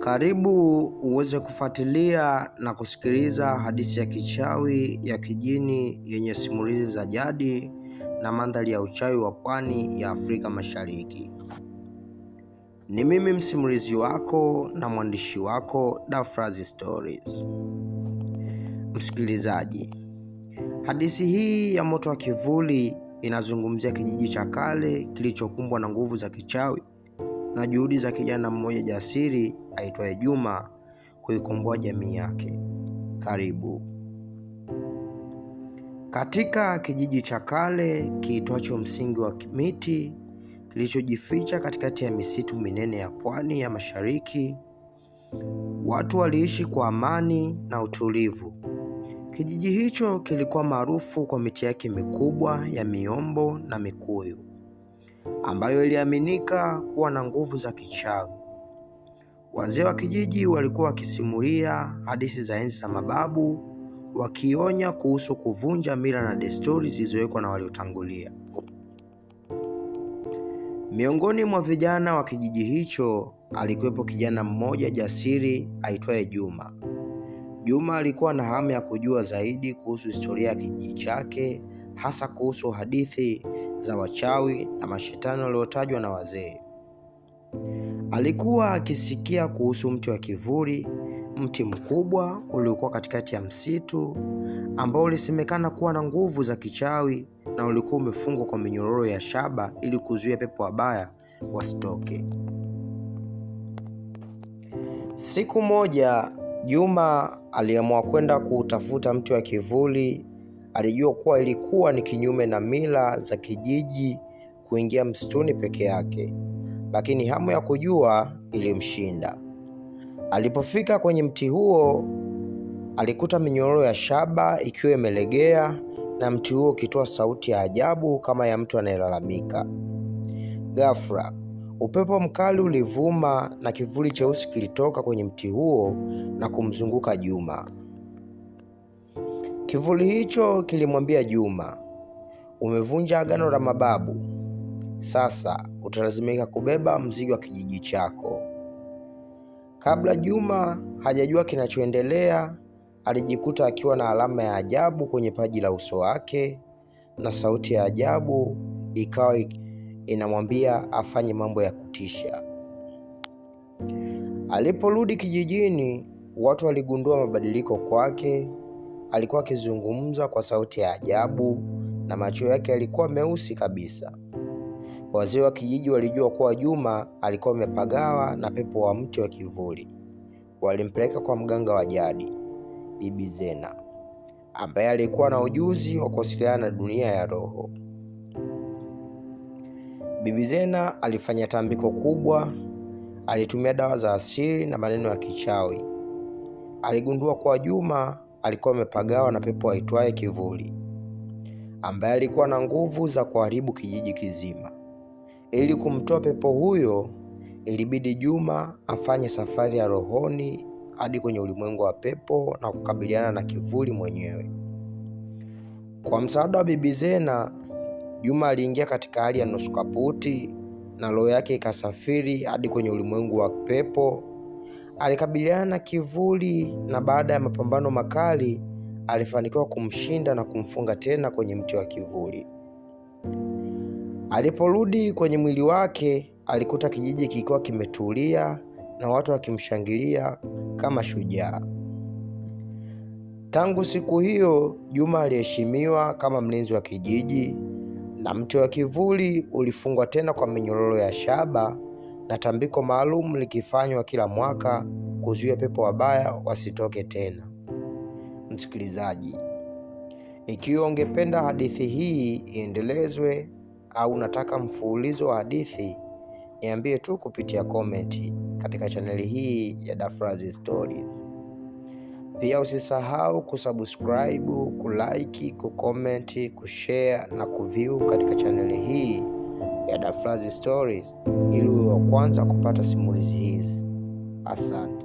Karibu uweze kufuatilia na kusikiliza hadithi ya kichawi ya kijini yenye simulizi za jadi na mandhari ya uchawi wa pwani ya Afrika Mashariki. Ni mimi msimulizi wako na mwandishi wako Dafrazi Stories. Msikilizaji, hadithi hii ya moto wa kivuli inazungumzia kijiji cha kale kilichokumbwa na nguvu za kichawi na juhudi za kijana mmoja jasiri aitwaye Juma kuikomboa jamii yake. Karibu. Katika kijiji cha kale kiitwacho Msingi wa Miti kilichojificha katikati ya misitu minene ya pwani ya Mashariki, watu waliishi kwa amani na utulivu. Kijiji hicho kilikuwa maarufu kwa miti yake mikubwa ya miombo na mikuyu ambayo iliaminika kuwa na nguvu za kichawi. Wazee wa kijiji walikuwa wakisimulia hadithi za enzi za mababu, wakionya kuhusu kuvunja mila na desturi zilizowekwa na waliotangulia. Miongoni mwa vijana wa kijiji hicho alikuwepo kijana mmoja jasiri aitwaye Juma. Juma alikuwa na hamu ya kujua zaidi kuhusu historia ya kijiji chake, hasa kuhusu hadithi za wachawi na mashetani waliotajwa na wazee. Alikuwa akisikia kuhusu mti wa kivuli, mti mkubwa uliokuwa katikati ya msitu ambao ulisemekana kuwa na nguvu za kichawi na ulikuwa umefungwa kwa minyororo ya shaba ili kuzuia pepo wabaya wasitoke. Siku moja Juma aliamua kwenda kuutafuta mti wa kivuli. Alijua kuwa ilikuwa ni kinyume na mila za kijiji kuingia msituni peke yake, lakini hamu ya kujua ilimshinda. Alipofika kwenye mti huo, alikuta minyororo ya shaba ikiwa imelegea na mti huo ukitoa sauti ya ajabu kama ya mtu anayelalamika. Ghafla, upepo mkali ulivuma na kivuli cheusi kilitoka kwenye mti huo na kumzunguka Juma. Kivuli hicho kilimwambia Juma, umevunja agano la mababu. Sasa utalazimika kubeba mzigo wa kijiji chako. Kabla Juma hajajua kinachoendelea, alijikuta akiwa na alama ya ajabu kwenye paji la uso wake, na sauti ya ajabu ikawa inamwambia afanye mambo ya kutisha. Aliporudi kijijini, watu waligundua mabadiliko kwake. Alikuwa akizungumza kwa sauti ya ajabu na macho yake yalikuwa meusi kabisa. Wazee wa kijiji walijua kuwa Juma alikuwa amepagawa na pepo wa mti wa kivuli. Walimpeleka kwa mganga wa jadi, Bibi Zena, ambaye alikuwa na ujuzi wa kuwasiliana na dunia ya roho. Bibi Zena alifanya tambiko kubwa. Alitumia dawa za asili na maneno ya kichawi. Aligundua kuwa Juma alikuwa amepagawa na pepo aitwaye Kivuli, ambaye alikuwa na nguvu za kuharibu kijiji kizima. Ili kumtoa pepo huyo, ilibidi Juma afanye safari ya rohoni hadi kwenye ulimwengu wa pepo na kukabiliana na Kivuli mwenyewe. Kwa msaada wa Bibi Zena, Juma aliingia katika hali ya nusu kaputi na roho yake ikasafiri hadi kwenye ulimwengu wa pepo. Alikabiliana na Kivuli na baada ya mapambano makali alifanikiwa kumshinda na kumfunga tena kwenye mti wa kivuli. Aliporudi kwenye mwili wake, alikuta kijiji kikiwa kimetulia na watu wakimshangilia kama shujaa. Tangu siku hiyo, Juma aliheshimiwa kama mlinzi wa kijiji, na mti wa kivuli ulifungwa tena kwa minyororo ya shaba na tambiko maalum likifanywa kila mwaka kuzuia pepo wabaya wasitoke tena. Msikilizaji, ikiwa ungependa hadithi hii iendelezwe au unataka mfululizo wa hadithi, niambie tu kupitia komenti katika chaneli hii ya Dafrazi Stories. Pia usisahau kusubscribe, kulike, kucomment, kushare na kuview katika chaneli hii ya Dafrazi Stories ili uwe wa kwanza kupata simulizi hizi. Asante.